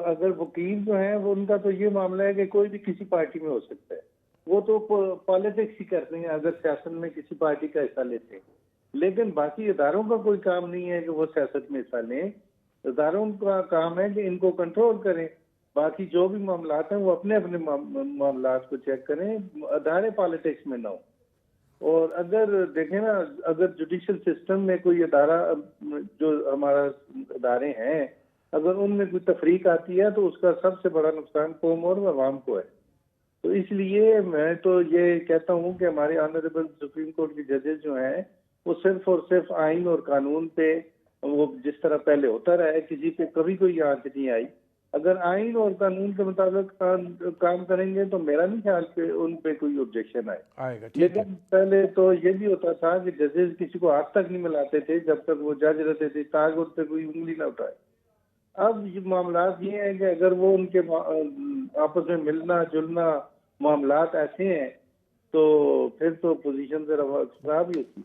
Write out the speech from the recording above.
अगर वकील जो हैं वो उनका तो ये मामला है कि कोई भी किसी पार्टी में हो सकता है, वो तो पॉलिटिक्स ही करते हैं अगर सियासत में किसी पार्टी का हिस्सा लेते हैं। लेकिन बाकी इदारों का कोई काम नहीं है कि वो सियासत में हिस्सा लें। इदारों का काम है कि इनको कंट्रोल करें। बाकी जो भी मामलात हैं वो अपने अपने मामलात को चेक करें, अदारे पॉलिटिक्स में ना हो। और अगर देखें ना, अगर जुडिशल सिस्टम में कोई अदारा, जो हमारा अदारे हैं, अगर उनमें कोई तफरीक आती है तो उसका सबसे बड़ा नुकसान कौम और अवाम को है। तो इसलिए मैं तो ये कहता हूँ कि हमारे ऑनरेबल सुप्रीम कोर्ट के जजेस जो हैं वो सिर्फ और सिर्फ आइन और कानून पे, वो जिस तरह पहले होता रहा है, किसी पे कभी कोई आंच नहीं आई। अगर आइन और कानून के मुताबिक काम करेंगे तो मेरा नहीं ख्याल कि उन पे कोई ऑब्जेक्शन आएगा। ठीक है। लेकिन पहले तो ये भी होता था कि जजेस किसी को हाथ तक नहीं मिलाते थे जब तक वो जज रहते थे, ताकि उन पे कोई उंगली ना उठाए। अब ये मामलात ये है कि अगर वो उनके आपस में मिलना जुलना मामलात ऐसे हैं तो फिर तो पोजीशन जरा खराब ही होती है।